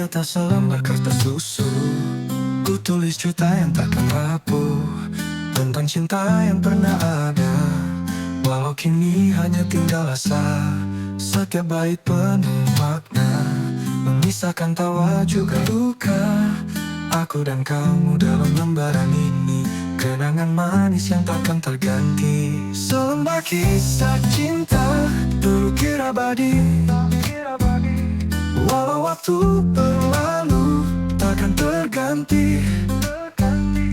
atas selembar kertas susu, ku tulis cerita yang takkan rapuh, tentang cinta yang pernah ada. Walau kini hanya tinggal asa, setiap bait penuh makna, memisahkan tawa juga luka. Aku dan kamu dalam lembaran ini, kenangan manis yang takkan terganti. Selembar kisah cinta terukir abadi, walau waktu berlalu takkan terganti.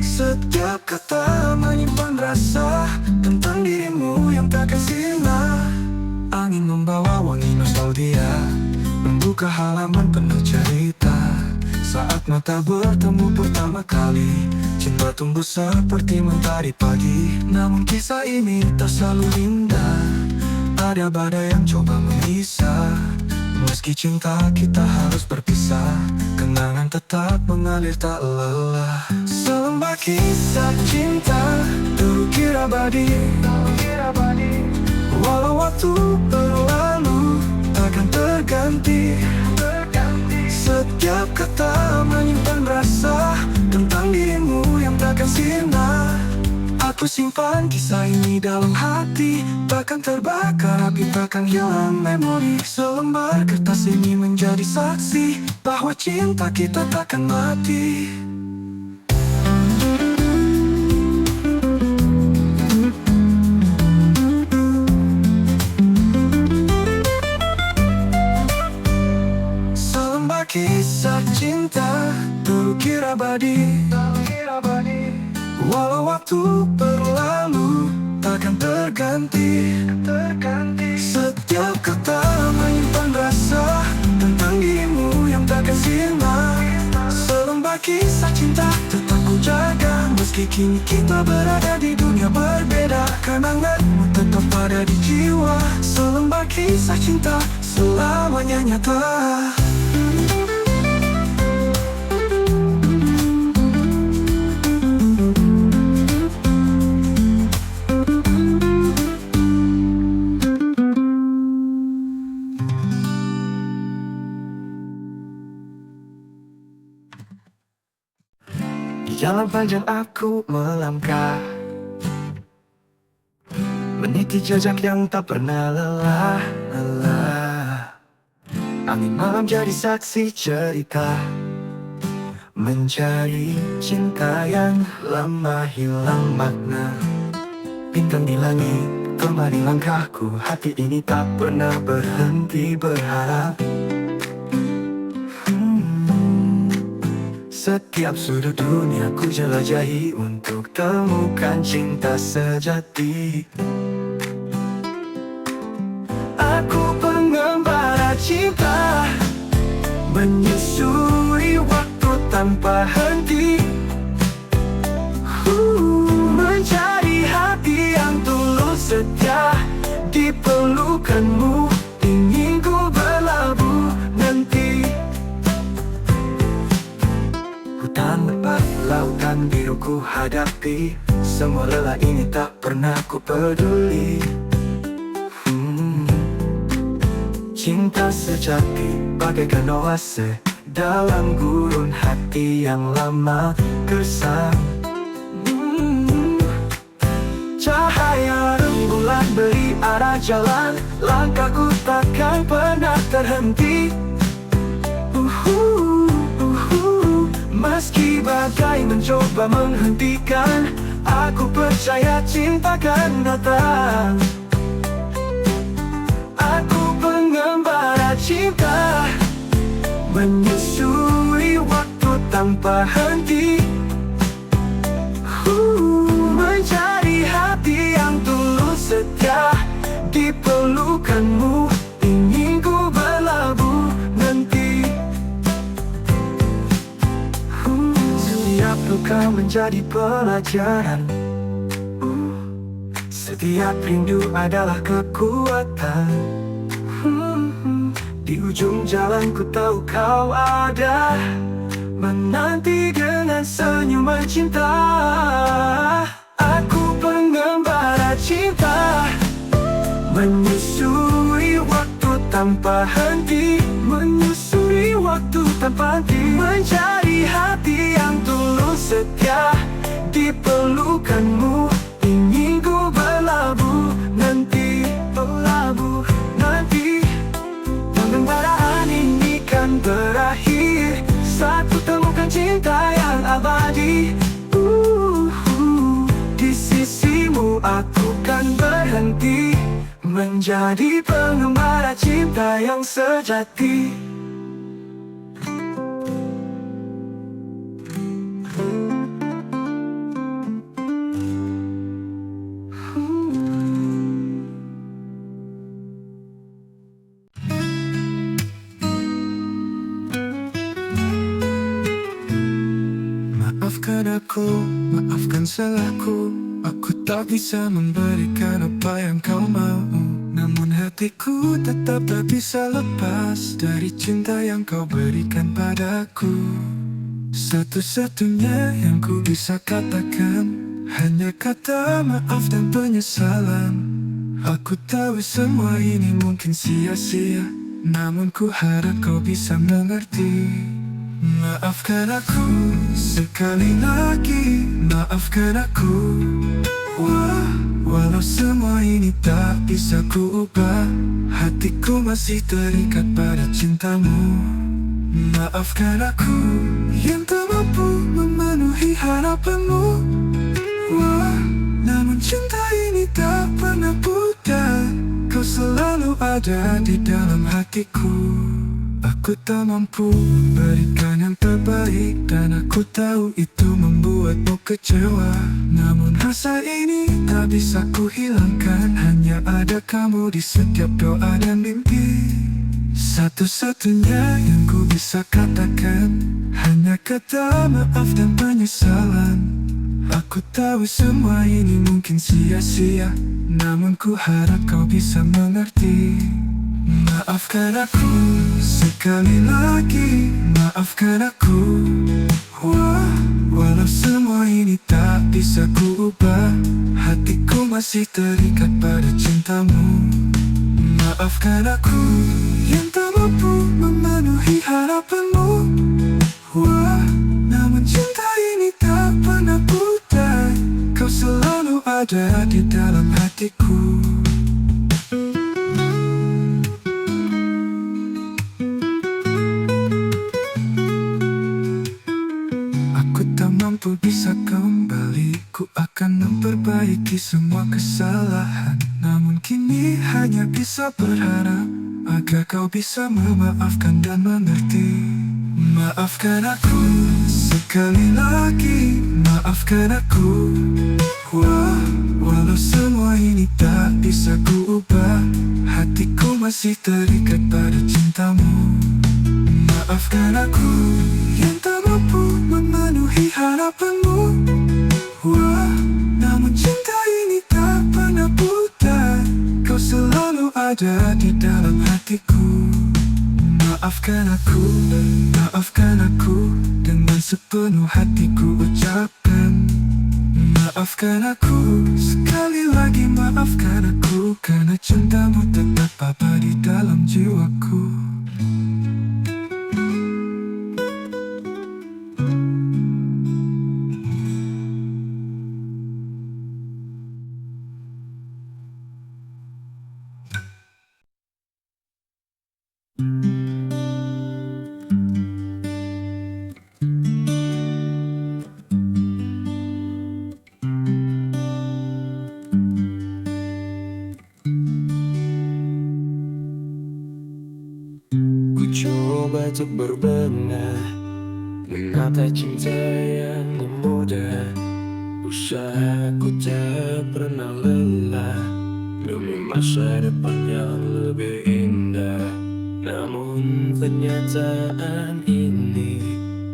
Setiap kata menyimpan rasa tentang dirimu yang takkan sirna. Angin membawa wangi nostalgia, membuka halaman penuh cerita. Saat mata bertemu pertama kali, cinta tumbuh seperti mentari pagi. Namun kisah ini tak selalu indah, ada badai yang coba memisah. Meski cinta kita harus berpisah, kenangan tetap mengalir tak lelah. Selembar kisah cinta terukir abadi, walau waktu berlalu takkan terganti. Setiap kata menyimpan rasa tentang dirimu yang takkan sirna. Aku simpan kisah ini dalam hati, takkan terbakar api, takkan hilang memori. Selembar kertas ini menjadi saksi bahwa cinta kita takkan mati. Selembar kisah cinta terukir abadi, walau waktu berlalu takkan terganti. Setiap kata menyimpan rasa tentang dirimu yang takkan sirna. Selembar kisah cinta tetap ku jaga, meski kini kita berada di dunia berbeda. Kenanganmu tetap ada di jiwa. Selembar kisah cinta selamanya nyata. Jalan panjang aku melangkah, meniti jejak yang tak pernah lelah. Angin malam jadi saksi cerita, mencari cinta yang lama hilang makna. Bintang di langit temani langkahku, hati ini tak pernah berhenti berharap. Setiap sudut dunia ku jelajahi untuk temukan cinta sejati. Aku pengembara cinta, menyusuri waktu tanpa henti. Mencari hati yang tulus setia di pelukanmu, ingin ku berlabuh nanti. Hutan lebat, lautan biru ku hadapi, semua lelah ini tak pernah ku peduli. Cinta sejati bagaikan oase dalam gurun hati yang lama gersang. Cahaya rembulan beri arah jalan, langkahku takkan pernah terhenti. Meski badai mencoba menghentikan, aku percaya cinta akan datang. Aku pengembara cinta, menyusuri waktu tanpa henti. Mencari hati yang tulus setia di pelukanmu, ingin ku berlabuh nanti. Setiap luka menjadi pelajaran, setiap rindu adalah kekuatan. Di ujung jalan ku tahu kau ada, menanti dengan senyuman cinta. Aku pengembara cinta, menyusuri waktu tanpa henti. Menyusuri waktu tanpa henti, mencari hati yang tulus setia di pelukanmu. Ingin ku berlabuh nanti, berlabuh nanti. Penggembaraan ini kan berakhir saat ku temukan cinta yang abadi. Di sisimu aku kan berhenti, menjadi pengembara cinta yang sejati. Maafkan aku, maafkan salahku. Aku tak bisa memberikan apa yang kau mau, namun hatiku tetap tak bisa lepas dari cinta yang kau berikan padaku. Satu-satunya yang ku bisa katakan hanya kata maaf dan penyesalan. Aku tahu semua ini mungkin sia-sia, namun ku harap kau bisa mengerti. Maafkan aku sekali lagi, maafkan aku. Walau semua ini tak bisa ku ubah, hatiku masih terikat pada cintamu. Maafkan aku yang tak mampu memenuhi harapanmu. Namun cinta ini tak pernah pudar, kau selalu ada di dalam hatiku. Aku tak mampu berikan yang terbaik, dan aku tahu itu membuatmu kecewa. Namun rasa ini tak bisa ku hilangkan, hanya ada kamu di setiap doa dan mimpi. Satu-satunya yang ku bisa katakan hanya kata maaf dan penyesalan. Aku tahu semua ini mungkin sia-sia, namun ku harap kau bisa mengerti. Maafkan aku sekali lagi, maafkan aku. Walau semua ini tak bisa ku ubah, hatiku masih terikat pada cintamu. Maafkan aku yang tak mampu memenuhi harapanmu. Namun cinta ini tak pernah pudar, kau selalu ada di dalam hatiku. Mampu bisa kembali, ku akan memperbaiki semua kesalahan. Namun kini hanya bisa berharap agar kau bisa memaafkan dan mengerti. Maafkan aku sekali lagi, maafkan aku. Walau semua ini tak bisa ku ubah, hatiku masih terikat pada cintamu. Maafkan aku yang tak mampu memenuhi harapanmu. Namun cinta ini tak pernah pudar, kau selalu ada di dalam hatiku. Maafkan aku, maafkan aku, dengan sepenuh hatiku ucapkan. Maafkan aku, sekali lagi maafkan aku, karena cintamu tetap ada di dalam jiwaku. Coba untuk berbenah, menata cinta yang mudah. Usahaku tak pernah lelah demi masa depan yang lebih indah. Namun kenyataan ini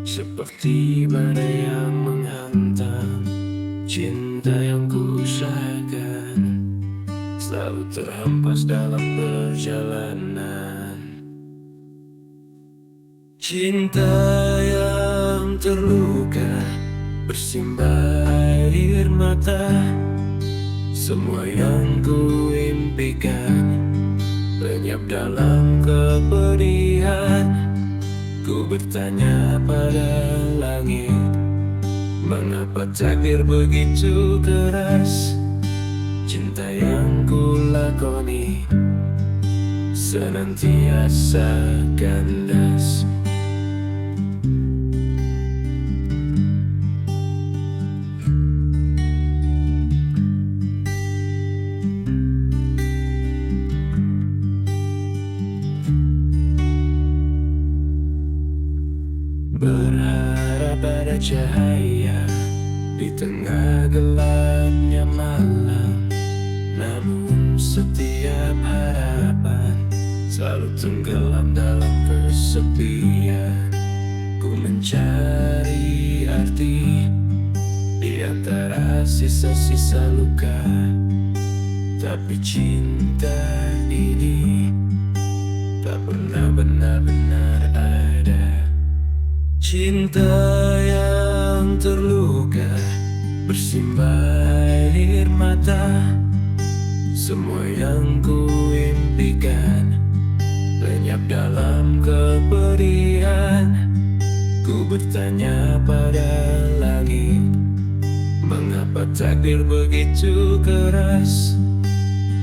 seperti badai yang menghantam. Cinta yang kuusahakan selalu terhempas dalam perjalanan. Cinta yang terluka bersimbah air mata. Semua yang ku impikan lenyap dalam kepedihan. Ku Ku bertanya pada langit, mengapa takdir begitu keras? Cinta yang ku lakoni senantiasa kandas. Berharap ada cahaya di tengah gelapnya malam, namun setiap harapan selalu tenggelam dalam kesepian. Ku mencari arti di antara sisa-sisa luka, tapi cinta ini tak pernah benar-benar ada. Cinta yang terluka bersimbah air mata, semua yang ku impikan lenyap dalam kepedihan. Ku bertanya pada langit, mengapa takdir begitu keras?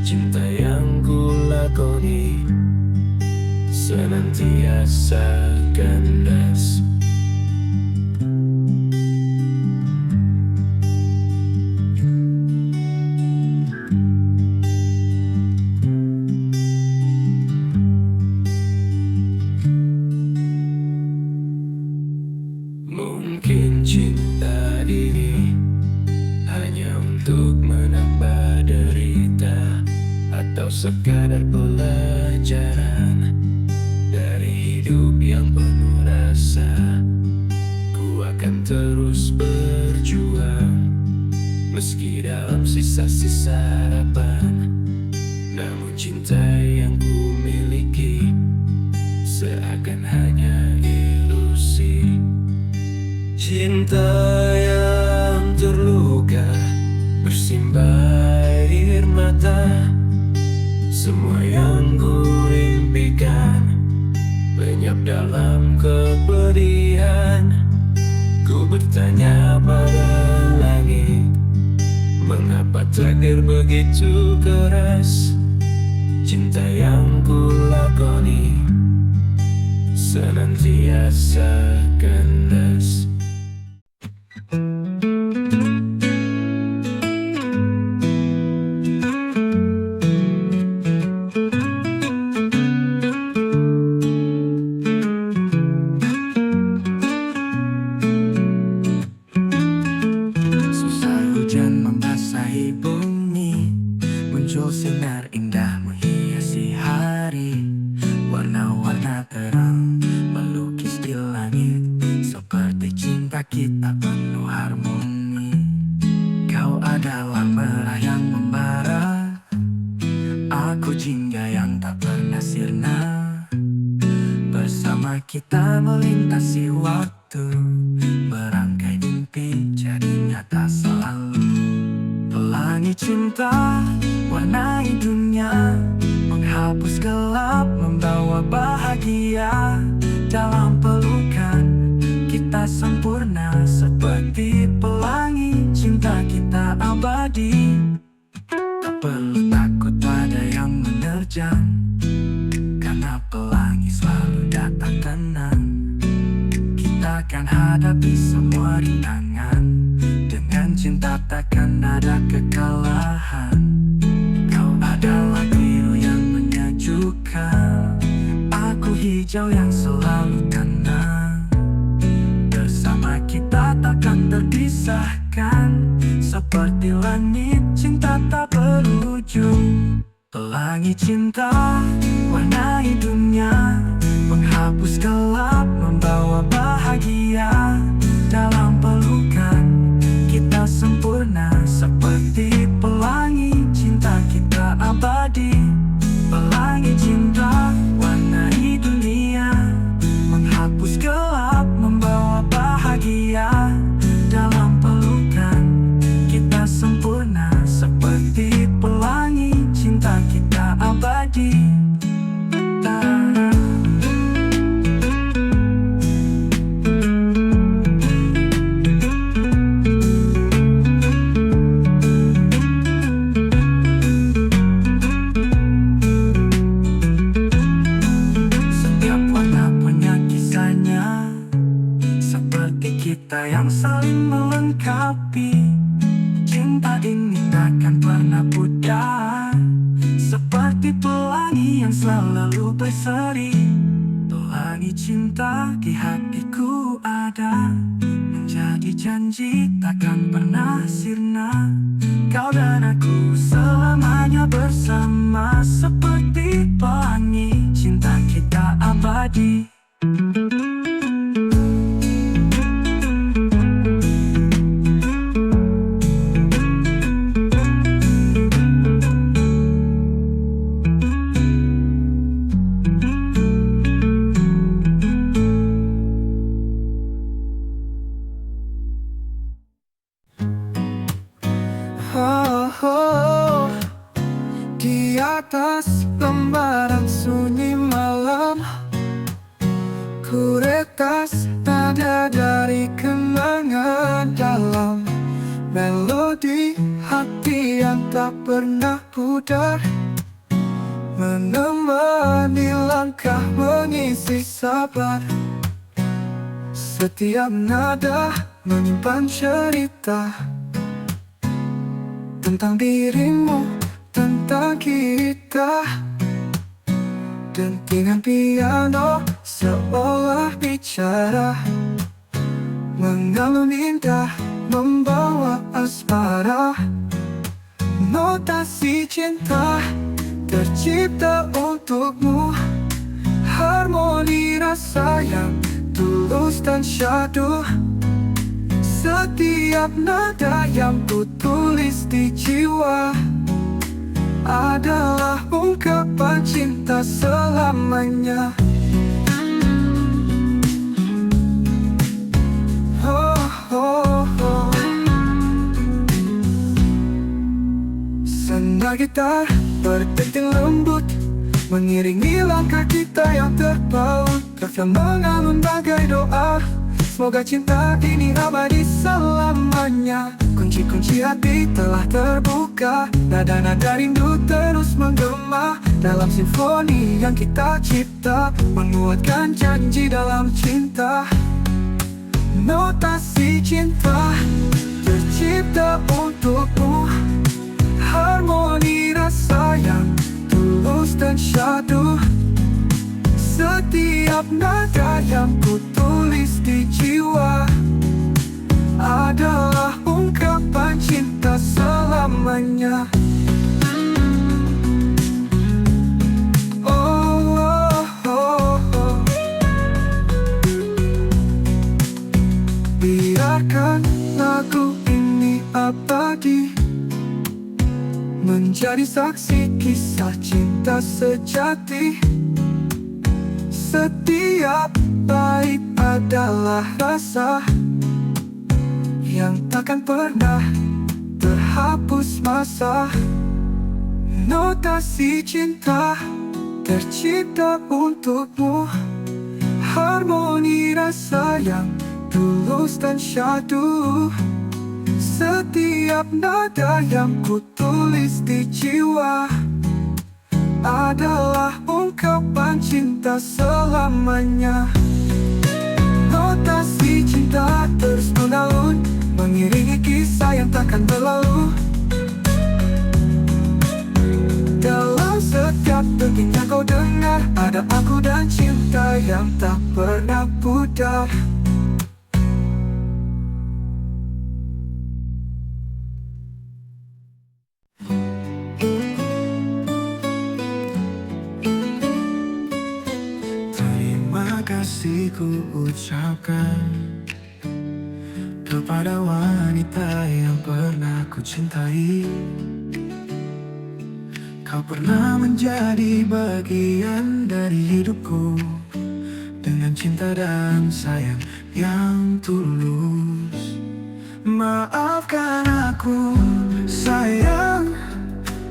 Cinta yang ku lakoni senantiasa kandas. Mungkin cinta ini hanya untuk menambah derita, atau sekadar pelajaran dari hidup yang penuh rasa. Ku akan terus berjuang meski dalam sisa-sisa harapan, namun cinta yang ku miliki seakan hanya ilusi. Cinta yang terluka bersimbah air mata, semua yang ku impikan lenyap dalam kepedihan. Ku bertanya pada langit, mengapa takdir begitu keras? Cinta yang ku lakoni senantiasa kandas. Muncul sinar indah menghiasi hari, warna-warna terang melukis di langit, seperti cinta kita penuh harmoni. Kau adalah merah yang membara, aku jingga yang tak pernah sirna. Bersama kita melintasi waktu, merangkai mimpi jadi nyata selalu. Pelangi cinta warnai dunia, menghapus gelap, membawa bahagia. Dalam pelukan kita sempurna, seperti pelangi cinta kita abadi. Tak perlu takut pada yang menerjang, karena pelangi selalu datang tenang. Kita akan hadapi semua rintangan, dengan cinta takkan ada kekalahan. Kau adalah biru yang menyejukkan, aku hijau yang selalu tenang. Bersama kita takkan terpisahkan, seperti langit cinta tak berujung. Pelangi cinta warnai dunia, menghapus gelap, membawa bahagia. Dalam pelukan kita sempurna, seperti pelangi cinta kita abadi. Pelangi cinta warnai dunia, menghapus gelap, membawa bahagia. Dalam pelukan kita sempurna, seperti pelangi cinta kita abadi. api. Cinta ini takkan pernah pudar, seperti pelangi yang selalu berseri. Pelangi cinta di hatiku ada, menjadi janji takkan pernah sirna. Kau dan aku selamanya bersama, seperti pelangi cinta kita abadi. Di atas lembaran sunyi malam, ku retas nada dari kenangan dalam. Melodi hati yang tak pernah pudar, menemani langkah mengisi sabar. Setiap nada menyimpan cerita tentang dirimu, tentang kita. Dentingan piano seolah bicara, mengalun indah membawa asmara. Notasi cinta tercipta untukmu, harmoni rasa yang tulus dan syahdu. Setiap nada yang ku tulis di jiwa adalah ungkapan cinta selamanya. Oh, oh, oh. Senda gitar berdenting lembut, mengiringi langkah kita yang terpaut. Refrain mengalun bagai doa, semoga cinta ini abadi selamanya. Kunci-kunci hati telah terbuka, nada-nada rindu terus menggema dalam simfoni yang kita cipta, menguatkan janji dalam cinta. Notasi cinta tercipta untukmu, harmoni rasa yang tulus dan syahdu. Setiap nada yang ku tulis di jiwa adalah ungkapan cinta selamanya. Oh, oh, oh, oh. Biarkan lagu ini abadi, menjadi saksi kisah cinta sejati. Setiap bait adalah rasa yang takkan pernah terhapus masa. Notasi cinta tercipta untukmu, harmoni rasa yang tulus dan syahdu. Setiap nada yang ku tulis di jiwa adalah ungkapan cinta selamanya. Notasi cinta terus mengalun, mengiringi kisah yang takkan berlalu. Dalam setiap denting yang kau dengar, ada aku dan cinta yang tak pernah pudar. Ku ucapkan kepada wanita yang pernah ku cintai. Kau pernah menjadi bagian dari hidupku, dengan cinta dan sayang yang tulus. Maafkan aku sayang,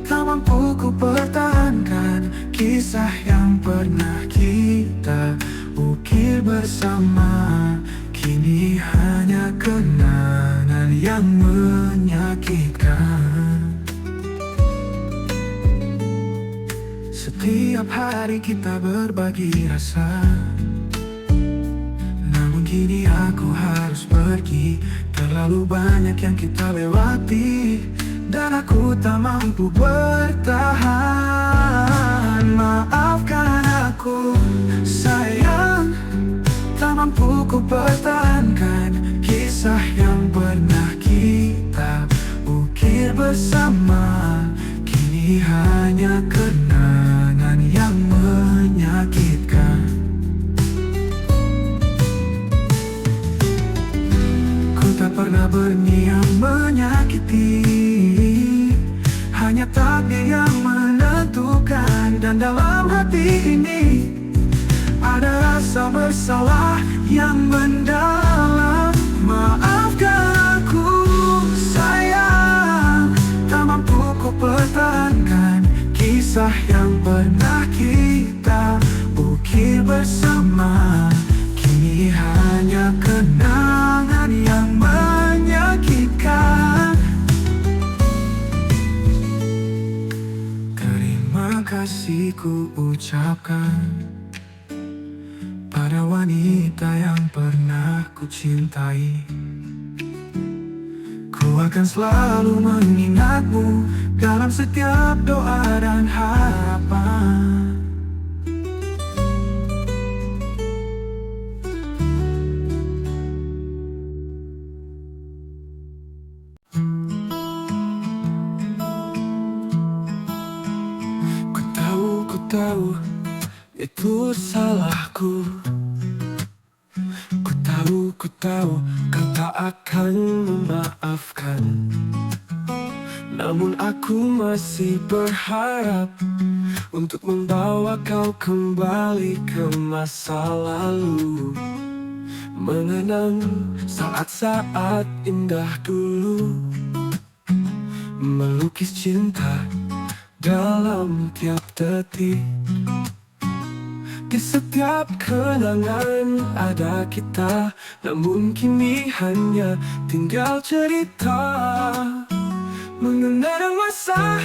tak mampu ku pertahankan kisah yang pernah kita ukir bersama. Kini hanya kenangan yang menyakitkan. Setiap hari kita berbagi rasa, namun kini aku harus pergi ke Terlalu banyak yang kita lewati, dan aku tak mampu bertahan. Maafkan aku sayang, tak mampu ku pertahankan kisah yang pernah kita ukir bersama. Kini hanya kenangan yang menyakitkan. Ku tak pernah berniat menyakiti, hanya takdir yang menentukan. Dan dalam hati ini ada rasa bersalah yang mendalam. Maafkan aku sayang, tak mampu ku pertahankan kisah yang pernah kita ukir bersama. Kini hanya kenangan yang menyakitkan. Terima kasih ku ucapkan pada wanita yang pernah ku cintai. Ku akan selalu mengingatmu dalam setiap doa dan harapan. Ku tahu itu salahku. Ku tahu kau tak akan memaafkan. Namun aku masih berharap untuk membawa kau kembali ke masa lalu, mengenang saat-saat indah dulu, melukis cinta dalam tiap detik. Di setiap kenangan ada kita, namun kini hanya tinggal cerita, mengenang masa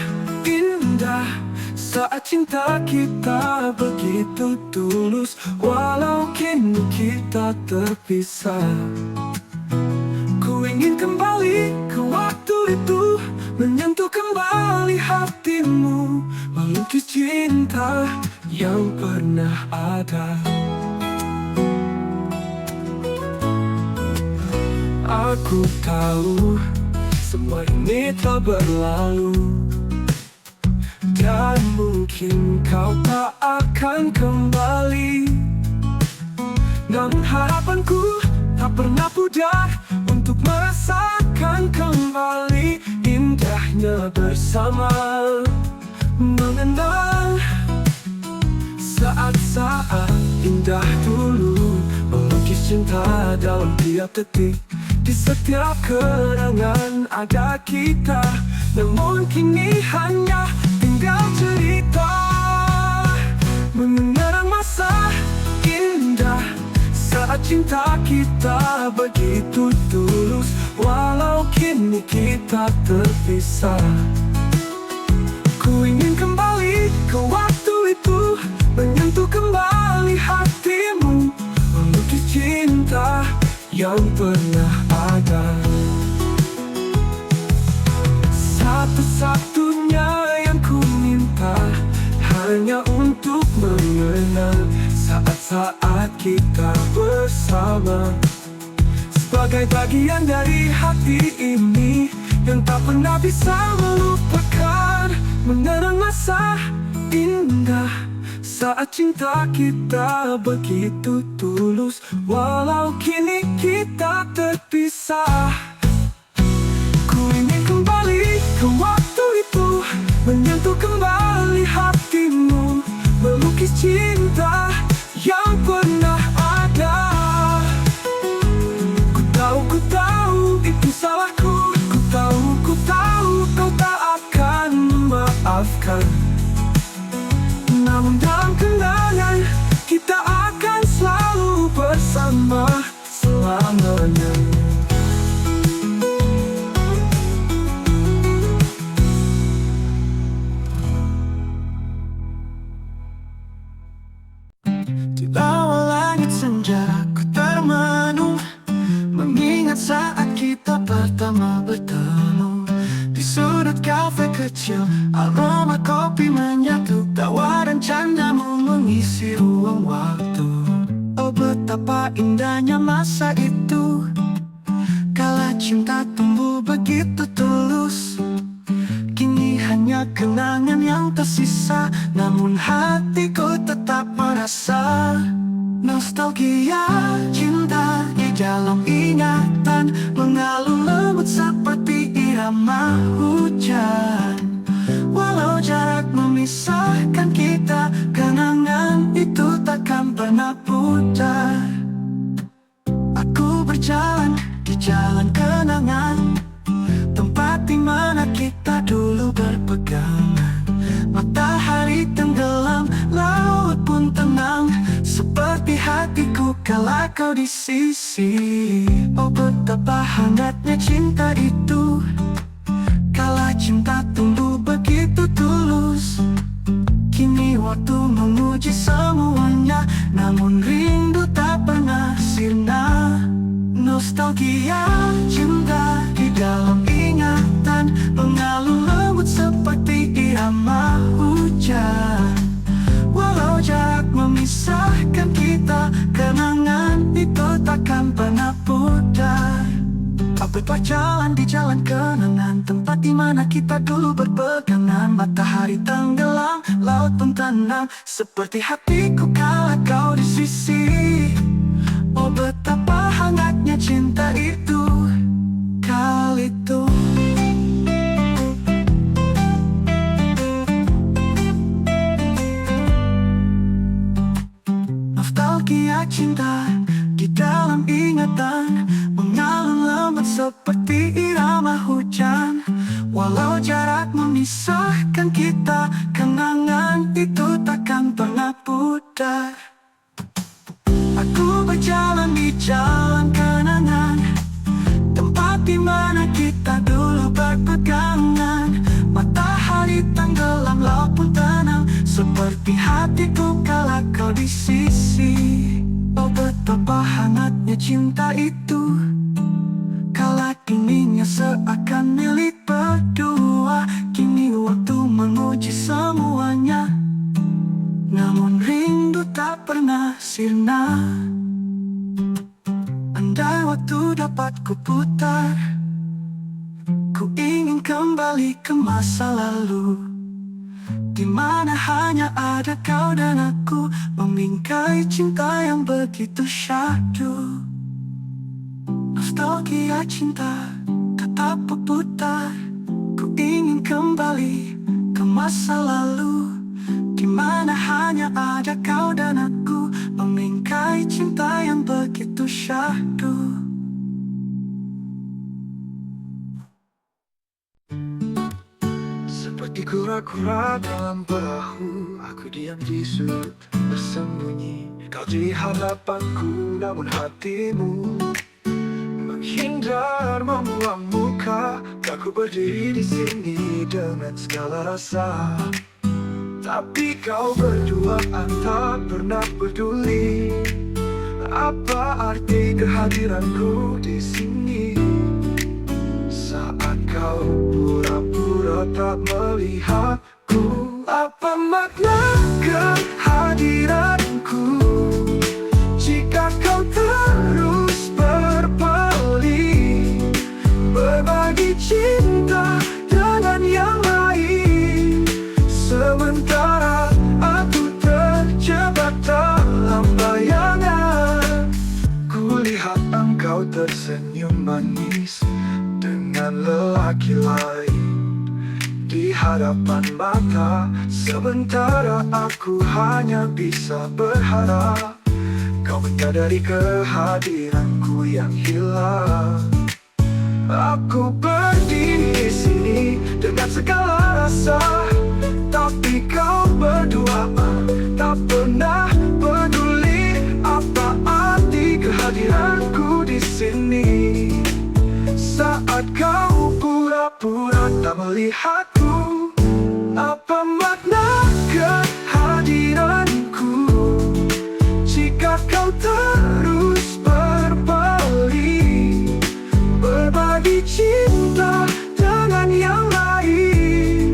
indah saat cinta kita begitu tulus, walau kini kita terpisah. Ku ingin kembali ke waktu itu, menyentuh kembali hatimu, melukis cinta yang pernah ada. Aku tahu semua ini tak berlalu, dan mungkin kau tak akan kembali. Namun harapanku tak pernah pudar untuk merasakan kembali indahnya bersama, mengenang saat-saat indah dulu, melukis cinta dalam tiap detik. Di setiap kenangan ada kita, namun kini hanya tinggal cerita, mengenang masa indah saat cinta kita begitu tulus, walau kini kita terpisah. Ku ingin kembali ke waktu itu, menyentuh kembali hatimu, melukis cinta yang pernah ada. Satu-satunya yang ku minta hanya untuk mengenang saat-saat kita bersama, sebagai bagian dari hati ini yang tak pernah bisa melupakan, mengenang masa indah saat cinta kita begitu tulus, walau kini kita terpisah. Ku ingin kembali ke waktu itu, menyentuh kembali hatimu, melukis cinta yang pernah ada. Ku tahu itu salahku. Ku tahu kau tak akan memaafkan. Namun dalam kenangan kita akan selalu bersama selamanya. kecil, aroma kopi menyatu, tawa dan candamu mengisi ruang waktu. Oh betapa indahnya masa itu, kala cinta tumbuh begitu tulus. Kini hanya kenangan yang tersisa, namun hatiku tetap merasa nostalgia. Cinta di dalam ingatan mengalun lembut seperti irama hujan. Walau jarak memisahkan kita, kenangan itu takkan pernah pudar. Aku berjalan di jalan kenangan, tempat di mana kita dulu berpegangan. Matahari tenggelam, laut pun tenang, seperti hatiku kala kau di sisi. Oh betapa hangatnya cinta itu, kala cinta tumbuh begitu tulus. Kini waktu menguji semuanya, namun rindu tak pernah sirna. Nostalgia cinta di dalam ingatan mengalun lembut seperti irama hujan. Walau jarak memisahkan kita, kenangan itu takkan pernah pudar. Aku berjalan di jalan kenangan, tempat di mana kita dulu berpegangan. Matahari tenggelam, laut pun tenang, seperti hatiku kala kau di sisi. Oh betapa hangatnya cinta itu, kali itu. Nostalgia cinta di dalam ingatan mengalun lembut seperti irama hujan. Walau jarak memisahkan kita, kenangan itu takkan pernah pudar. Aku berjalan di jalan kenangan, tempat di mana kita dulu berpegangan. Matahari tenggelam, laut pun tenang, seperti hatiku kala kau di sisi. Oh betapa hangatnya cinta itu, kala dinginnya seakan milik berdua. Kini waktu menguji semuanya, namun rindu tak pernah sirna. Andai waktu dapat kuputar, ku ingin kembali ke masa lalu, di mana hanya ada kau dan aku, membingkai cinta yang begitu syahdu. Nostalgia cinta tetap berputar, ku ingin kembali ke masa lalu, di mana hanya ada kau dan aku, membingkai cinta yang begitu syahdu. Seperti kura-kura dalam perahu, aku diam di sudut bersembunyi. Kau di hadapanku, namun hatimu menghindar membuang muka. Aku berdiri di sini dengan segala rasa, tapi kau berdua tak pernah peduli. Apa arti kehadiranku di sini? Saat kau pura-pura tak melihatku, apa makna kehadiranku? Jika kau terus berpaling, berbagi cinta dengan yang lain, sementara aku terjebak dalam bayangan. Kulihat engkau tersenyum manis dengan lelaki lain di hadapan mata, sementara aku hanya bisa berharap kau menyadari kehadiranku yang hilang. Aku berdiri di sini dengan segala rasa, tapi kau berdua tak pernah peduli. Apa arti kehadiranku di sini? Saat kau pura-pura tak melihatku, apa makna kehadiranku? Jika kau terus berpaling, berbagi cinta dengan yang lain,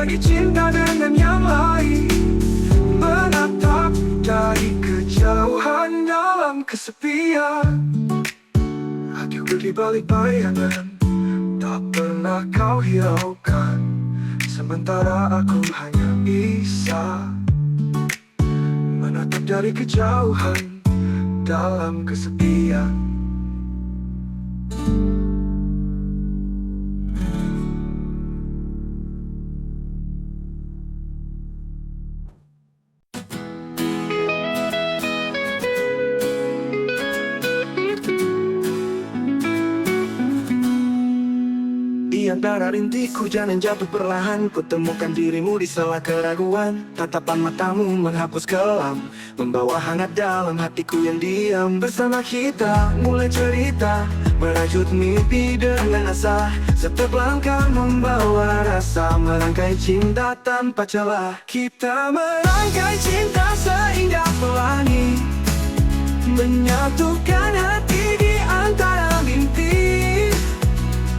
berbagi cinta dengan yang lain, menatap dari kejauhan dalam kesepian. Hatiku di balik bayangan tak pernah kau hiraukan, sementara aku hanya bisa menatap dari kejauhan dalam kesepian. Di antara rintik hujan yang jatuh perlahan, kutemukan dirimu di sela keraguan. Tatapan matamu menghapus kelam, membawa hangat dalam hatiku yang diam. Bersama kita mulai cerita, merajut mimpi dengan asa. Setiap langkah membawa rasa, merangkai cinta tanpa celah. Kita merangkai cinta seindah pelangi, menyatukan hati di antara mimpi.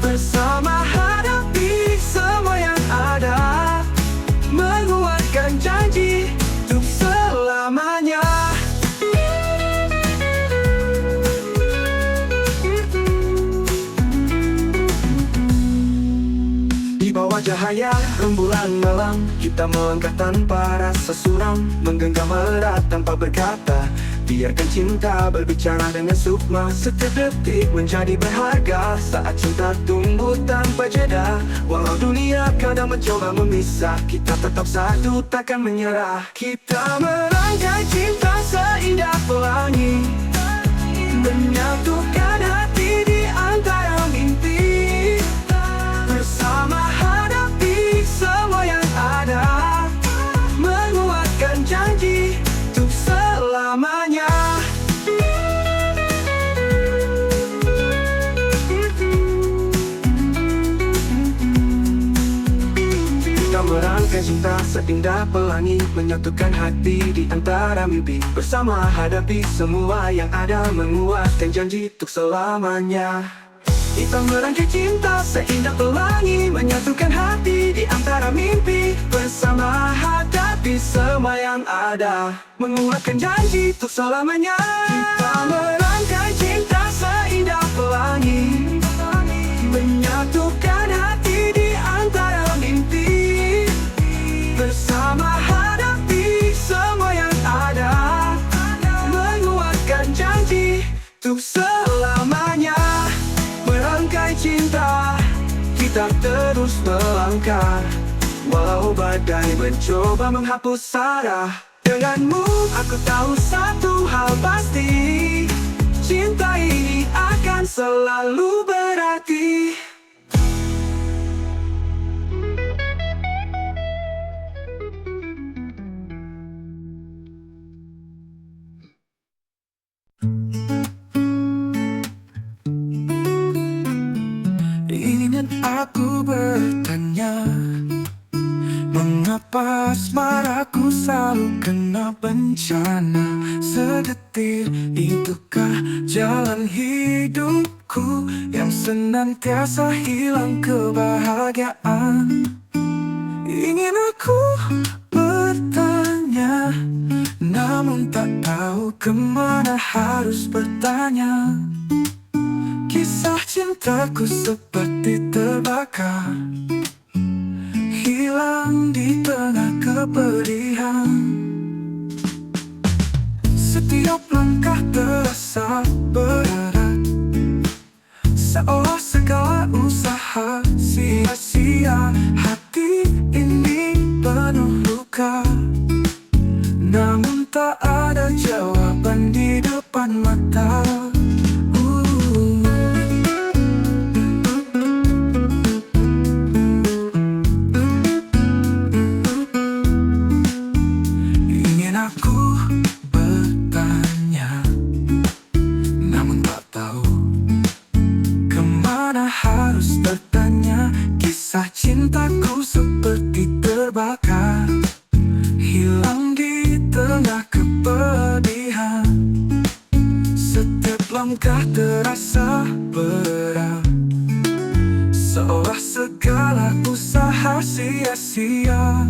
Bersama hadapi semua yang ada, menguatkan janji untuk selamanya. Di bawah cahaya rembulan malam, kita melangkah tanpa rasa suram, menggenggam erat tanpa berkata. Biarkan cinta berbicara dengan sukma. Setiap detik menjadi berharga saat cinta tumbuh tanpa jeda. Walau dunia kadang mencoba memisah, kita tetap satu, takkan menyerah. Kita merangkai cinta seindah pelangi, menyatukan hati di antara mimpi. Bersama hadapi semua yang ada, menguatkan janji untuk selamanya. Kita merangkai cinta seindah pelangi, menyatukan hati di antara mimpi. Bersama hadapi semua yang ada, menguatkan janji untuk selamanya. Kita merangkai cinta seindah pelangi, menyatukan hati di antara mimpi. Bersama hadapi semua yang ada, menguatkan janji untuk selamanya. Kita merangkai cinta seindah pelangi, menyatukan hati di antara mimpi. Bersama hadapi semua yang ada, menguatkan janji untuk selamanya. Merangkai cinta, kita terus melangkah, walau badai mencoba menghapus arah. Denganmu aku tahu satu hal pasti, cinta ini akan selalu berarti. Ingin aku bertanya, mengapa asmaraku selalu kena bencana? Sedetik itukah jalan hidupku yang senantiasa hilang kebahagiaan? Ingin aku bertanya, namun tak tahu kemana harus bertanya. Kisah cintaku seperti terbakar, hilang di tengah kepedihan. Setiap langkah terasa berat, seolah segala usaha sia-sia. Hati ini penuh luka, namun tak ada jawaban di depan mata. Harus bertanya, kisah sia-sia.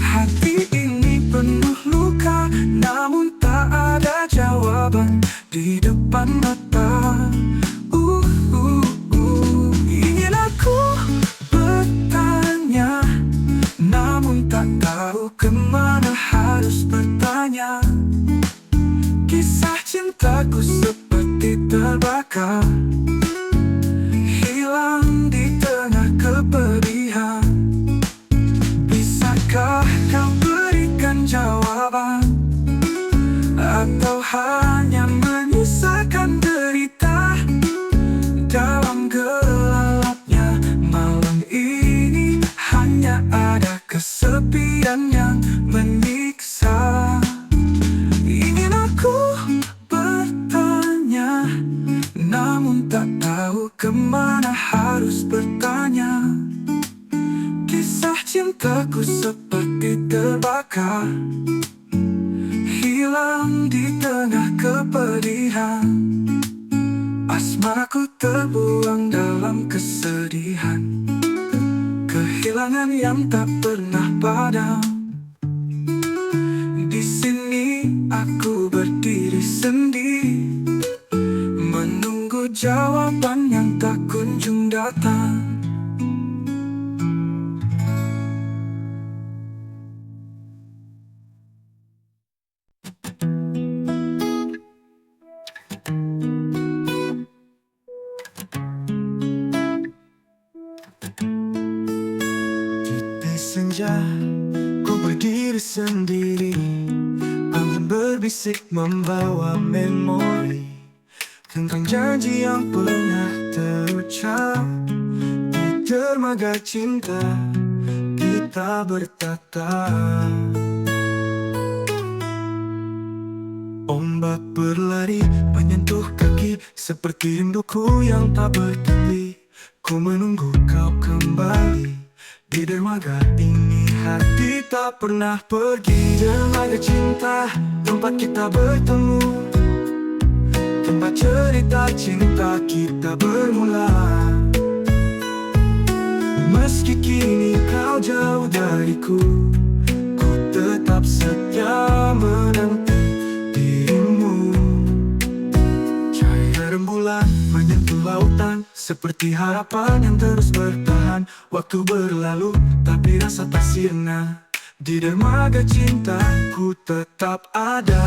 Hati ini penuh luka, namun tak ada jawaban di depan mata. Ingin aku bertanya, namun tak tahu kemana harus bertanya. Kisah cintaku seperti terbakar, hilang di tengah kepedihan. Bisakah kau berikan jawaban, atau hanya menyisakan derita dalam gelapnya malam ini? Hanya ada kesepian yang menyiksa. Ingin aku bertanya, namun tak tahu kemana harus bertanya. Kisah cintaku seperti terbakar, hilang di tengah kepedihan. Asmaraku terbuang dalam kesedihan, kehilangan yang tak pernah padam. Di sini aku berdiri sendiri, menunggu jawaban yang tak kunjung datang. Di senja, ku berdiri sendiri. Angin berbisik membawa memori tentang janji yang pernah terucap. Di dermaga cinta kita bertatap. Ombak berlari menyentuh kaki, seperti rinduku yang tak bertepi. Ku menunggu kau kembali. Di dermaga ini hati tak pernah pergi. Dermaga cinta, tempat kita bertemu, tempat cerita cinta kita bermula. Meski kini kau jauh dariku, ku tetap setia menanti dirimu. Cahaya rembulan menyentuh lautan, seperti harapan yang terus bertahan. Waktu berlalu tapi rasa tak sirna. Di dermaga cinta ku tetap ada.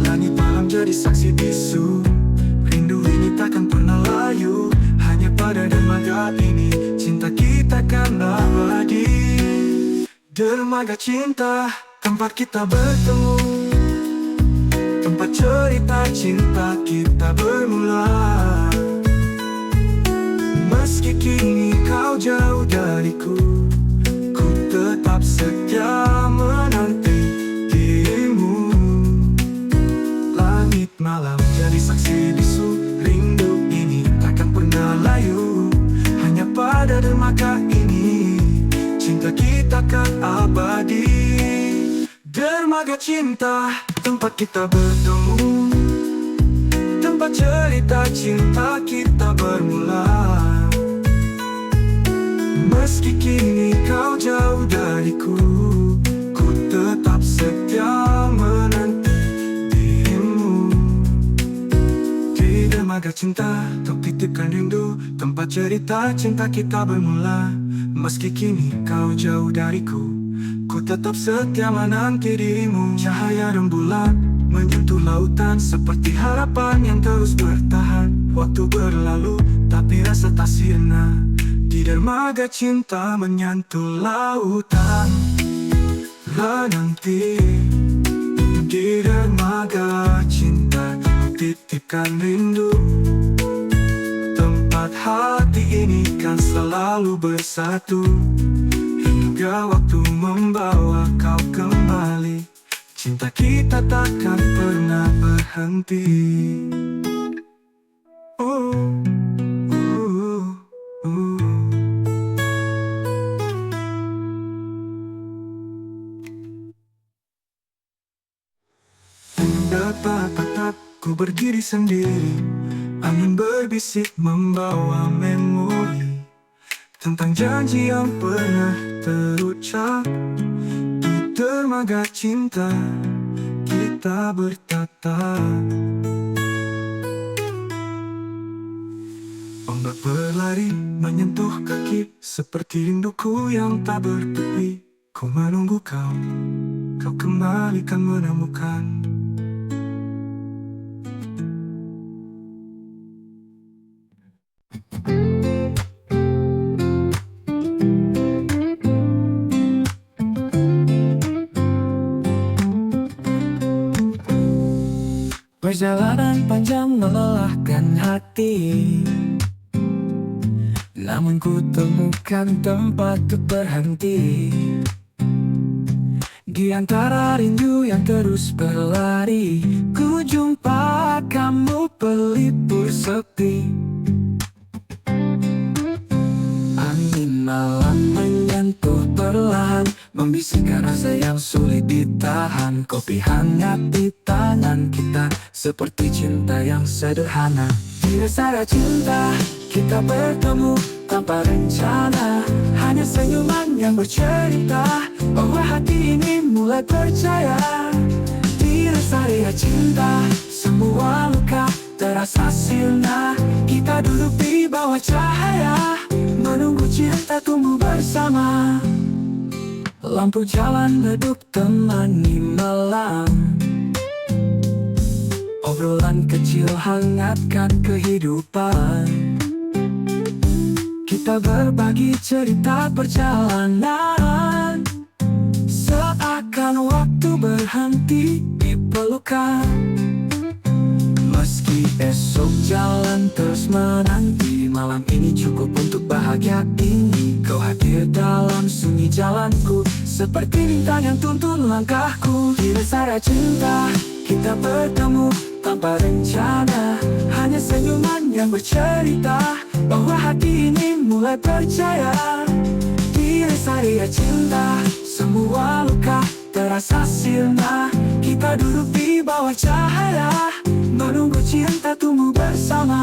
Langit malam jadi saksi bisu, rindu ini takkan pernah layu. Hanya pada dermaga ini cinta kita kan abadi. Dermaga cinta, tempat kita bertemu, tempat cerita cinta kita bermula. Meski kini kau jauh dariku, ku tetap setia menanti dirimu. Langit malam jadi saksi bisu, rindu ini takkan pernah layu. Hanya pada dermaga ini cinta kita kan abadi. Dermaga cinta, tempat kita bertemu, tempat cerita cinta kita bermula. Meski kini kau jauh dariku, ku tetap setia menanti dirimu. Di dermaga cinta, kau titipkan rindu, tempat cerita cinta kita bermula. Meski kini kau jauh dariku, ku tetap setia menanti dirimu. Cahaya rembulan menyentuh lautan, seperti harapan yang terus bertahan. Waktu berlalu tapi rasa tak sirna. Di dermaga cinta menyentuh lautan. Lah nanti di dermaga cinta titipkan rindu, tempat hati ini kan selalu bersatu. Hingga waktu membawa kau kembali, cinta kita takkan pernah berhenti. Tetap ku berdiri sendiri, angin berbisik membawa memori tentang janji yang pernah terucap. Di dermaga cinta kita bertatap. Ombak berlari menyentuh kaki, seperti rinduku yang tak bertepi. Ku menunggu kau, kau kembali kan menemukan. Perjalanan panjang melelahkan hati, namun ku temukan tempat untuk berhenti. Di antara rindu yang terus berlari, ku jumpa kamu pelipur sepi. Angin malam menyentuh perlahan, membisikkan rasa yang sulit ditahan. Kopi hangat di tangan kita, seperti cinta yang sederhana. Di dasar cinta kita bertemu tanpa rencana, hanya senyuman yang bercerita bahwa hati ini mulai percaya. Di dasar cinta semua luka terasa sirna. Kita duduk di bawah cahaya, menunggu cinta tumbuh bersama. Lampu jalan redup temani malam, obrolan kecil hangatkan kehidupan. Kita berbagi cerita perjalanan, seakan waktu berhenti di pelukan. Meski esok jalan terus menanti, malam ini cukup untuk bahagia ini. Kau hadir dalam sunyi jalanku, seperti bintang yang tuntun langkahku. Di dasar cinta kita bertemu tanpa rencana, hanya senyuman yang bercerita bahwa hati ini mulai percaya. Di dasar cinta semua luka terasa sirna. Kita duduk di bawah cahaya, menunggu cinta tumbuh bersama.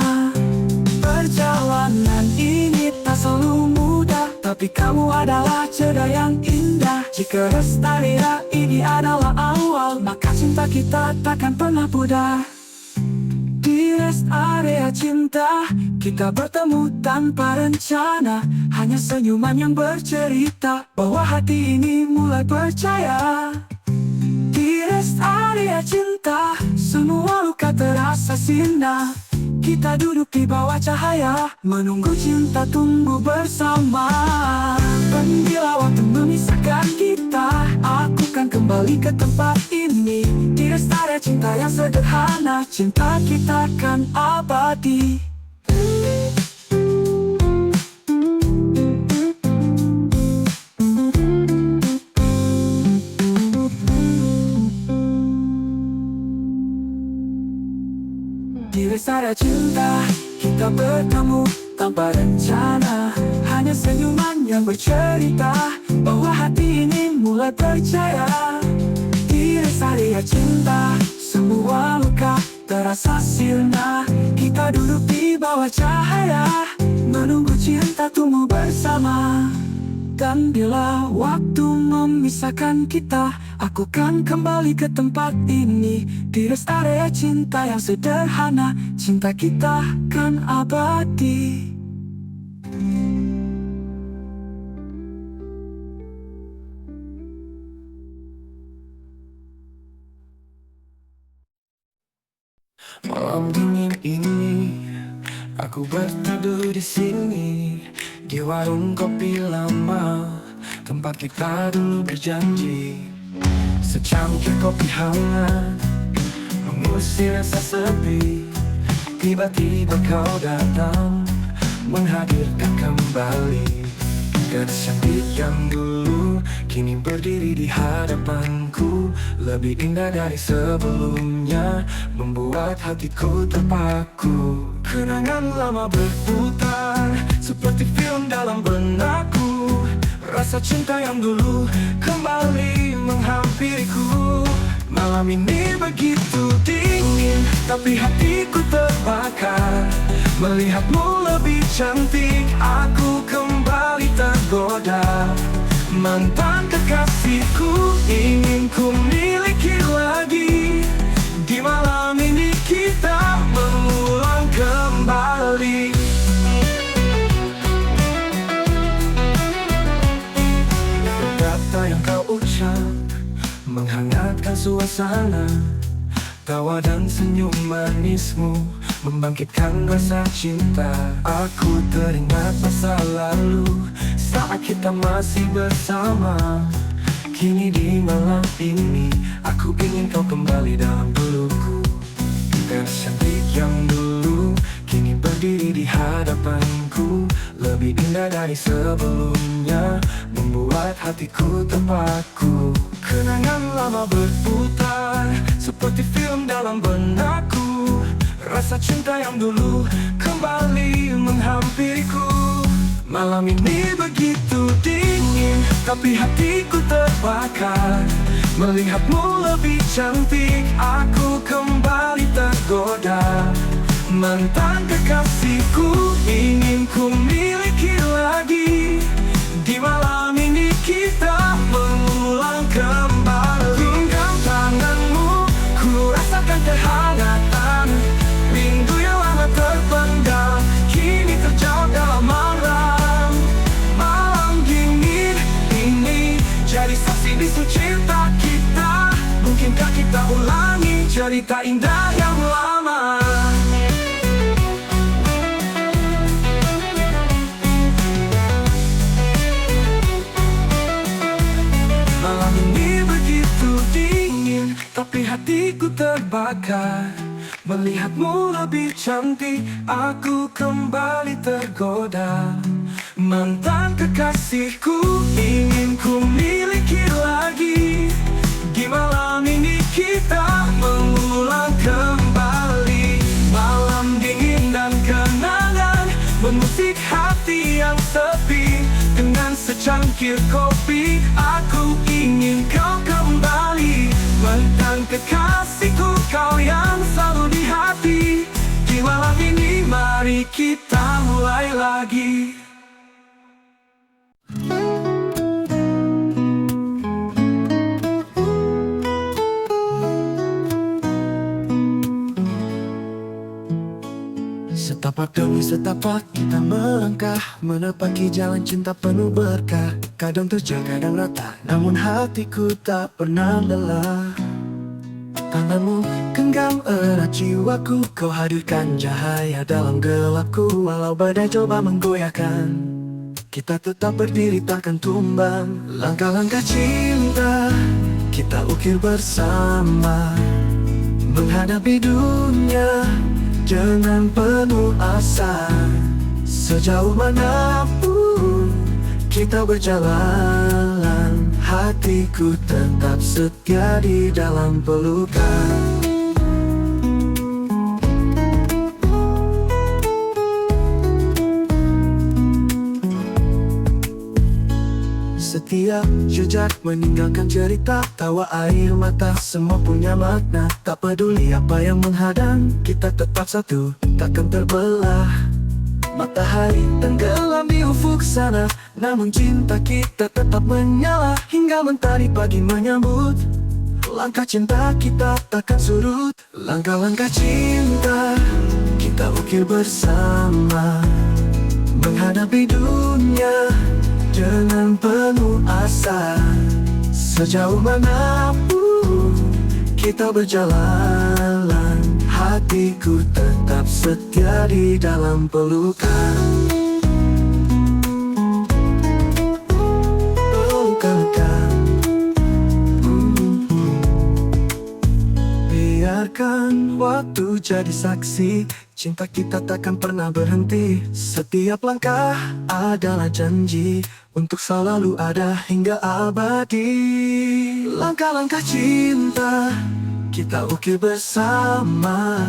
Perjalanan ini tak selalu mudah, tapi kamu adalah cerita yang indah. Jika rest area ini adalah awal, maka cinta kita takkan pernah pudar. Di rest area cinta kita bertemu tanpa rencana, hanya senyuman yang bercerita bahwa hati ini mulai percaya. Di rest area cinta semua luka terasa sirna. Kita duduk di bawah cahaya, menunggu cinta tumbuh bersama. Dan bila waktu memisahkan kita, aku kan kembali ke tempat ini. Di rest area cinta yang sederhana, cinta kita kan abadi. Di rest area cinta kita bertemu tanpa rencana, hanya senyuman yang bercerita bahwa hati ini mulai percaya. Di rest area cinta semua luka terasa sirna. Kita duduk di bawah cahaya, menunggu cinta tumbuh bersama. Dan bila waktu memisahkan kita, aku kan kembali ke tempat ini. Di rest area cinta yang sederhana, cinta kita kan abadi. Malam dingin ini, aku berteduh di sini, di warung kopi lama, tempat kita dulu berjanji. Secangkir kopi hangat mengusir rasa sepi. Tiba-tiba kau datang, menghadirkan kembali gadis cantik yang dulu kini berdiri di hadapanku. Lebih indah dari sebelumnya, membuat hatiku terpaku. Kenangan lama berputar, seperti film dalam benakku. Rasa cinta yang dulu kembali menghampiriku. Malam ini begitu dingin, tapi hatiku terbakar. Melihatmu lebih cantik, aku kembali tergoda. Mantan kekasihku, ingin ku miliki lagi. Di malam ini kita mengulang kembali. Kata yang kau ucap menghangatkan suasana. Tawa dan senyum manismu membangkitkan rasa cinta. Aku teringat masa lalu saat kita masih bersama. Kini di malam ini aku ingin kau kembali dalam pelukku. Tercantik yang dulu kini berdiri di hadapanku. Lebih indah dari sebelumnya, membuat hatiku terpaku. Kenangan lama berputar seperti film dalam benakku. Rasa cinta yang dulu kembali menghampiriku. Malam ini begitu dingin, tapi hatiku terbakar. Melihatmu lebih cantik, aku kembali tergoda. Mantan kekasihku, ingin ku miliki lagi. Di malam ini kita mengulang kembali. Genggam tanganmu, ku rasakan kehangatan. Rindu yang lama terpendam, kini terjawab dalam malam. Malam dingin ini jadi saksi bisu cinta kita. Mungkinkah kita ulangi cerita indah yang lama? Malam ini begitu dingin, tapi hatiku terbakar. Melihatmu lebih cantik, aku kembali tergoda. Mantan kekasihku, ingin ku miliki lagi. Di malam ini kita mengulang kembali. Malam dingin dan kenangan mengusik hati yang sepi. Dengan secangkir kopi, aku ingin kau kembali. Mantan kekasihku, kau yang selalu di hati. Di malam ini mari kita mulai lagi. Setapak demi setapak kita melangkah, menepaki jalan cinta penuh berkah. Kadang terjang, kadang rata, namun hatiku tak pernah lelah. Tanganmu genggam erat jiwaku, kau hadirkan cahaya dalam gelapku. Walau badai coba menggoyahkan, kita tetap berdiri takkan tumbang. Langkah-langkah cinta kita ukir bersama, menghadapi dunia dengan penuh asa. Sejauh manapun kita berjalan, hatiku tetap setia di dalam pelukan. Setiap jejak meninggalkan cerita, tawa air mata, semua punya makna. Tak peduli apa yang menghadang, kita tetap satu, takkan terbelah. Matahari tenggelam di ufuk sana, namun cinta kita tetap menyala. Hingga mentari pagi menyambut, langkah cinta kita takkan surut. Langkah-langkah cinta kita ukir bersama, menghadapi dunia dengan penuh asa. Sejauh manapun kita berjalan, hatiku tetap setia di dalam pelukan. Pelukan. Biarkan waktu jadi saksi, cinta kita takkan pernah berhenti. Setiap langkah adalah janji untuk selalu ada hingga abadi. Langkah-langkah cinta kita ukir bersama,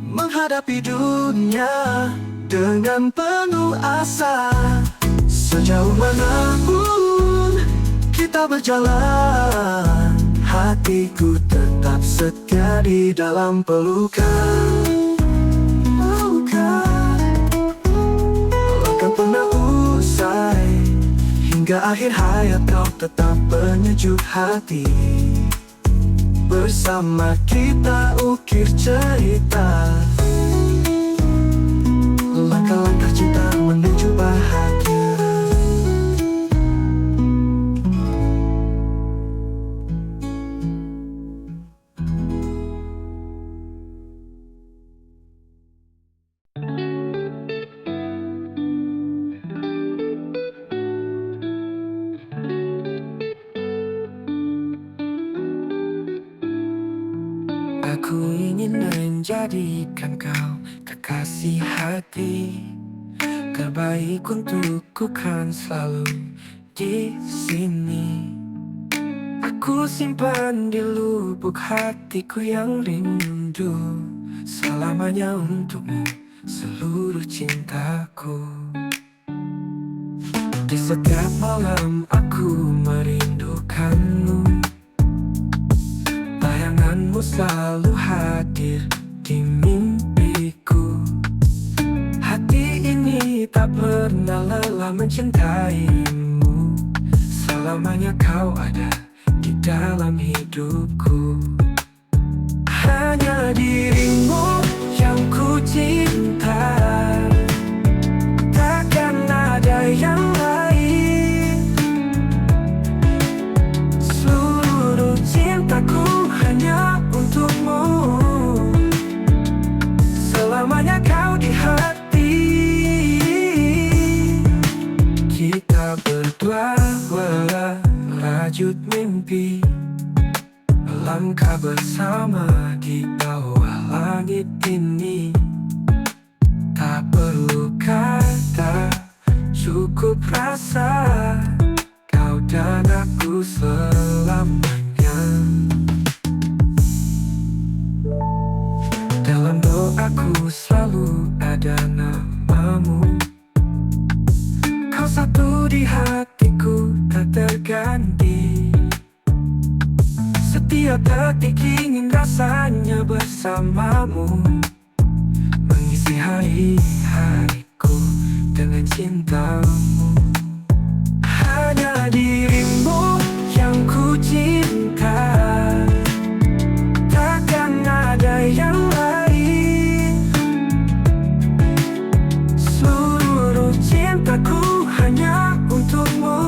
menghadapi dunia dengan penuh asa. Sejauh manapun kita berjalan, hatiku tetap setia di dalam pelukan. Takkan pernah usai hingga Hingga akhir hayat kau tetap penyejuk hati. Bersama kita ukir cerita langkah-langkah cinta menuju bahagia. Aku ingin menjadikan kau kekasih hati terbaik untukku, kan selalu di sini. Aku simpan di lubuk hatiku yang rindu selamanya untukmu, seluruh cintaku. Di setiap malam aku merindukanmu, bayanganmu selalu hadir di mimpiku. Hati ini tak pernah lelah mencintaimu, selamanya kau ada di dalam hidupku. Hanya dirimu yang ku cinta, takkan ada yang lain. Seluruh cintaku hanya untukmu, selamanya kau di hati. Kita berdua merajut mimpi, melangkah bersama di bawah langit ini. Tak perlu kata, cukup rasa, kau dan aku selamanya. Dalam doaku selalu ada namamu, kau satu di hatiku tak terganti. Setiap detik ingin rasanya bersamamu, mengisi hari-hariku dengan cintamu. Hanya dirimu yang ku cinta, takkan ada yang lain. Seluruh cintaku hanya untukmu,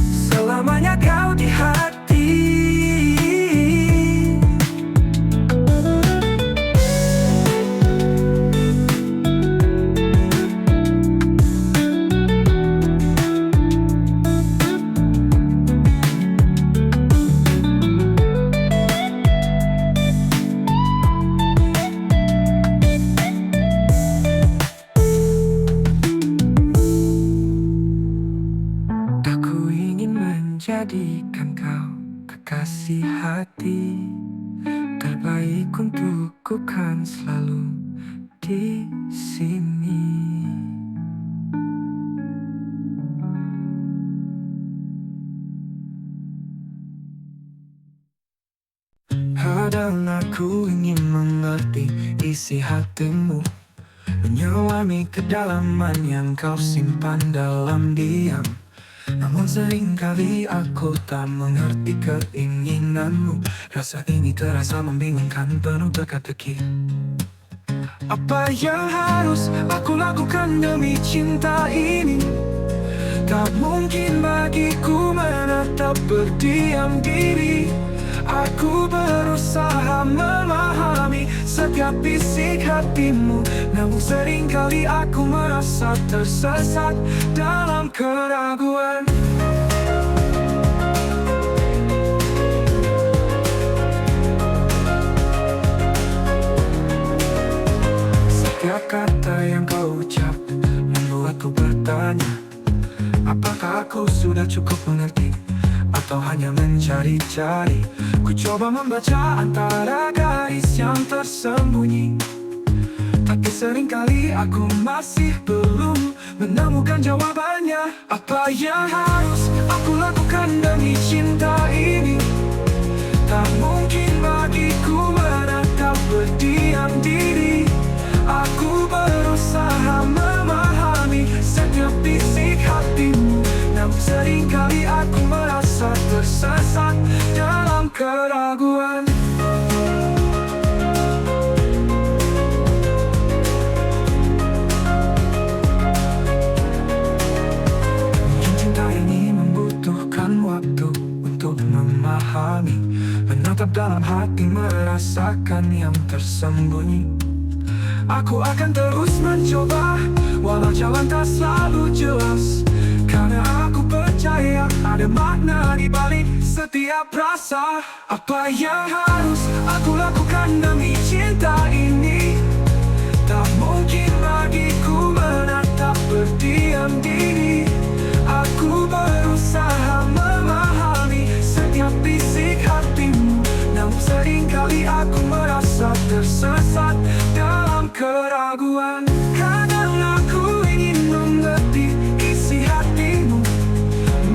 selamanya kau di hati. Jadikan kau kekasih hati terbaik untukku, kan selalu di sini. Kadang aku ingin mengerti isi hatimu, menyelami kedalaman yang kau simpan dalam diam. Namun seringkali aku tak mengerti keinginanmu. Rasa ini terasa membingungkan, penuh teka-teki. Apa yang harus aku lakukan demi cinta ini? Tak mungkin bagiku menetap berdiam diri. Aku berusaha memahami setiap bisik hatimu, namun seringkali aku merasa tersesat dalam keraguan. Setiap kata yang kau ucap membuatku bertanya, apakah aku sudah cukup mengerti atau hanya mencari-cari? Ku coba membaca antara garis yang tersembunyi, tapi seringkali aku masih belum menemukan jawabannya. Apa yang harus aku lakukan demi cinta ini? Tak mungkin bagiku menetap berdiam diri. Aku berusaha memahami setiap bisik hatimu, yang tersembunyi. Aku akan terus mencoba, walau jalan tak selalu jelas. Karena aku percaya ada makna di balik setiap rasa. Apa yang harus aku lakukan demi cinta ini? Tak mungkin bagiku menatap berdiam diri. Aku berusaha memahami setiap bisik hatimu, namun seringkali aku merasa tersesat dalam keraguan. Kadang aku ingin mengerti isi hatimu,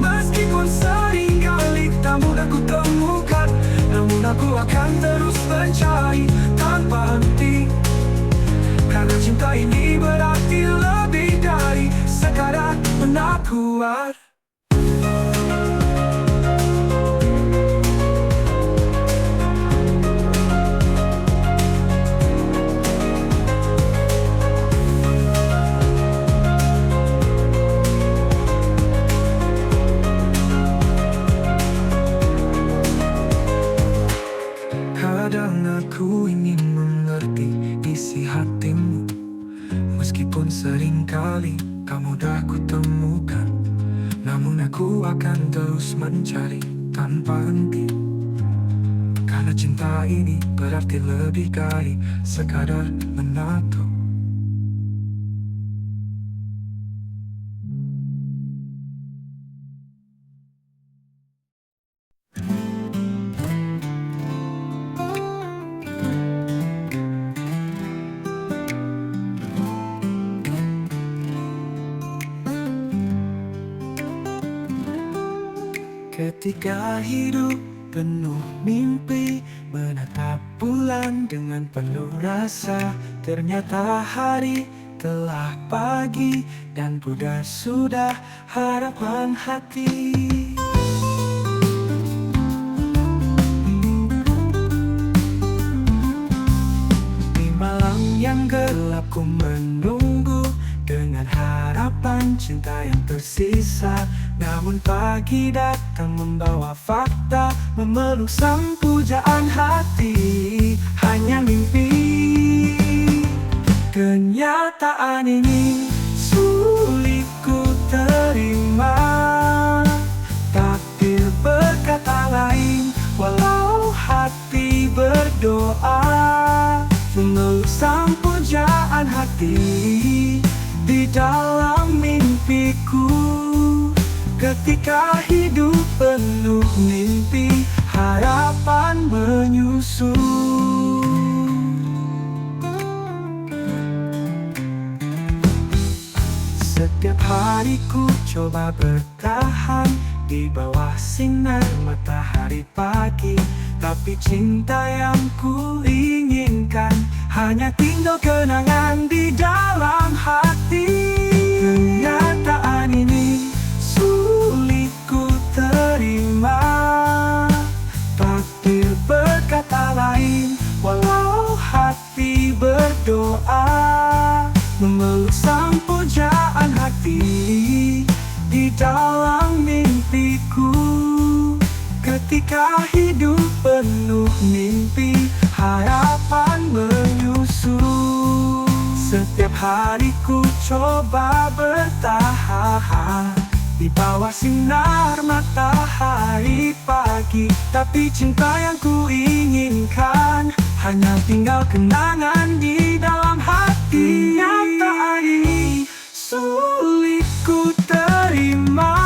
meskipun seringkali tak mudah ku temukan. Namun aku akan terus mencari tanpa henti, karena cinta ini berarti lebih dari sekadar pengakuan. Kadang aku ingin mengerti isi hatimu, meskipun seringkali tak mudah ku temukan. Namun aku akan terus mencari tanpa henti, karena cinta ini berarti lebih dari sekadar menatap. Ketika hidup penuh mimpi, menatap bulan dengan penuh rasa, ternyata hari telah pagi dan pudar sudah harapan hati. Di malam yang gelap ku menunggu dengan harapan cinta yang tersisa. Namun pagi datang membawa fakta, memeluk sang pujaan hati. Hanya mimpi, kenyataan ini sulit ku terima. Takdir berkata lain, walau hati berdoa. Memeluk sang pujaan hati di dalam mimpiku. Ketika hidup penuh mimpi, harapan menyusul. Setiap hari ku coba bertahan di bawah sinar matahari pagi, tapi cinta yang ku inginkan hanya tinggal kenangan di dalam hati. Kenyataan ini sulit ku terima. Takdir berkata lain, walau hati berdoa. Memeluk sang pujaan hati di dalam mimpiku. Ketika hidup penuh mimpi, harapan menyusul. Setiap hari ku coba bertahan di bawah sinar matahari pagi, tapi cinta yang ku inginkan hanya tinggal kenangan di dalam hati. Kenyataan ini sulit ku terima.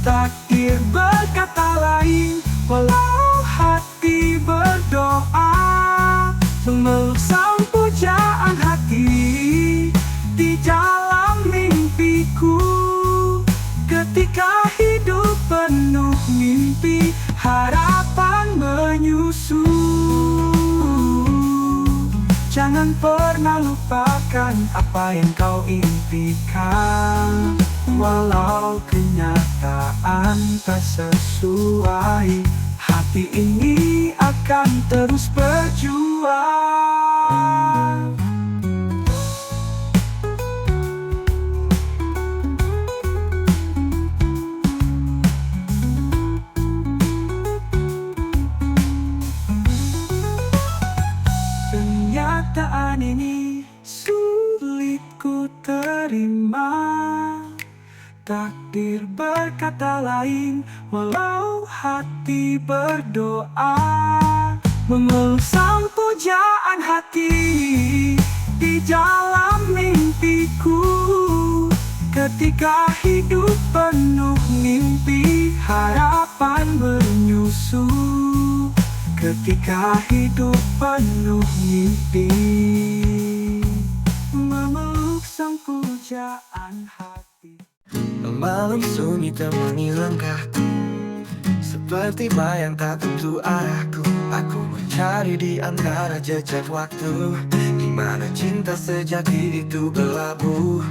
Takdir berkata lain, walau hati berdoa. Memeluk sang pujaan hati di dalam mimpiku. Ketika hidup penuh mimpi, harapan menyusul. Jangan pernah lupakan apa yang kau impikan, walau kenyataan tak sesuai. Hati ini akan terus berjuang. terima. Takdir berkata lain, walau hati berdoa. Mengeluh sang pujaan hati di dalam mimpiku. Ketika hidup penuh mimpi, harapan menyusu. Ketika hidup penuh mimpi, memeluk sang pujaan hati. Malam sunyi temani langkahku, seperti bayang tak tentu arahku. Aku mencari di antara jejak waktu, di mana cinta sejati itu berlabuh.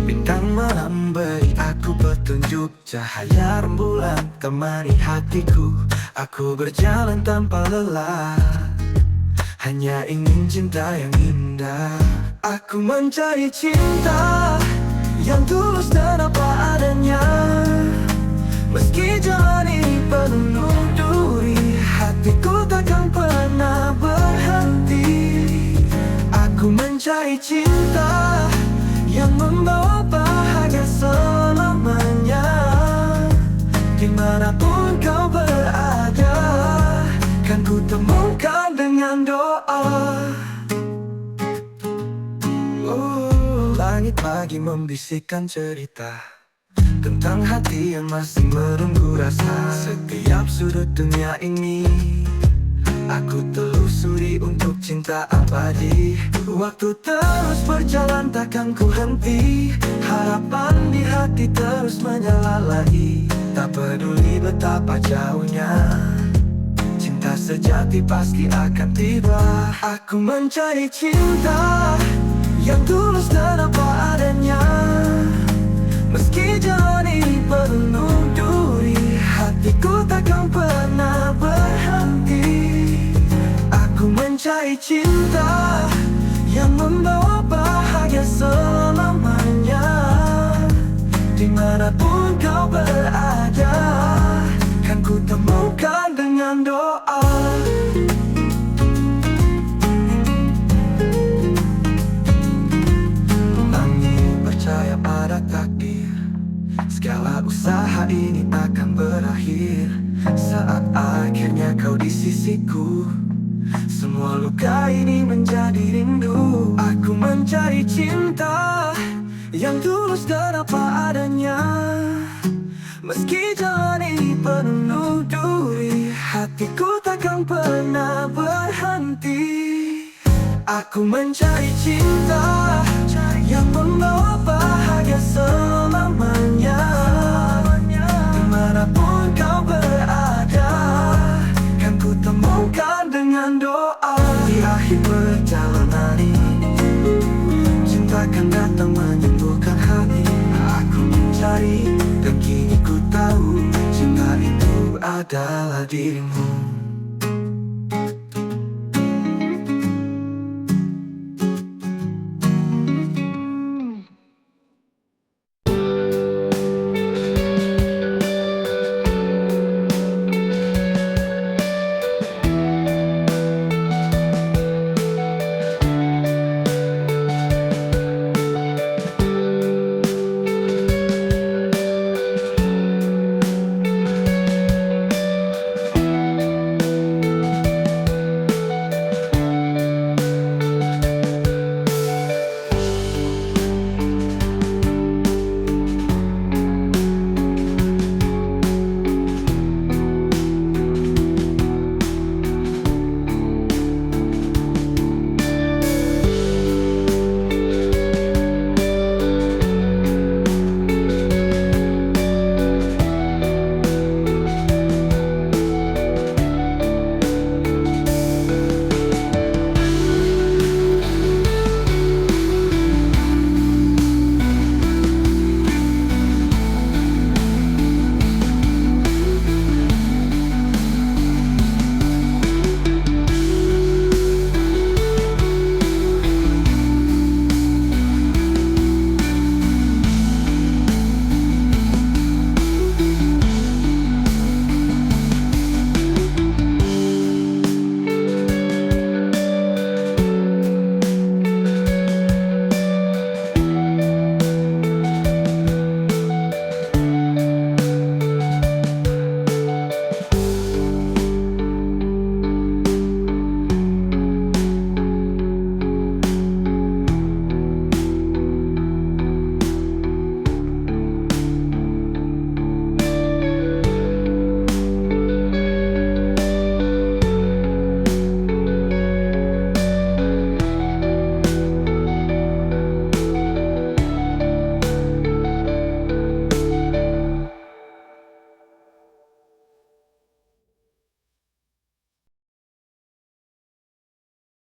Bintang malam beri aku petunjuk, cahaya rembulan temani hatiku. Aku berjalan tanpa lelah, hanya ingin cinta yang indah. Aku mencari cinta yang tulus dan apa adanya. Meski jalan ini penuh duri, hatiku takkan pernah berhenti. Aku mencari cinta yang membawa bahagia selamanya. Dimanapun kau berada, kan ku temukan dengan doa. Langit pagi membisikkan cerita tentang hati yang masih menunggu rasa. Setiap sudut dunia ini aku telusuri untuk cinta abadi. Waktu terus berjalan takkan ku henti, harapan di hati terus menyala lagi. Tak peduli betapa jauhnya, cinta sejati pasti akan tiba. Aku mencari cinta yang tulus dan apa adanya. Meski jalan ini penuh duri, hatiku takkan pernah berhenti. Aku mencari cinta yang membawa bahagia selamanya. Dimanapun kau berada, kan ku temukan dengan doa. Percaya pada takdir, segala usaha ini akan berakhir. Saat akhirnya kau di sisiku, semua luka ini menjadi rindu. Aku mencari cinta yang tulus dan apa adanya. Meski jalan ini penuh duri, hatiku takkan pernah berhenti. Aku mencari cinta yang membawa bahagia selamanya. Dimanapun kau berada, kan ku temukan dengan doa. Di akhir perjalanan ini, cinta kan datang menyembuhkan hati. Aku mencari dan kini ku tahu, cinta itu adalah dirimu.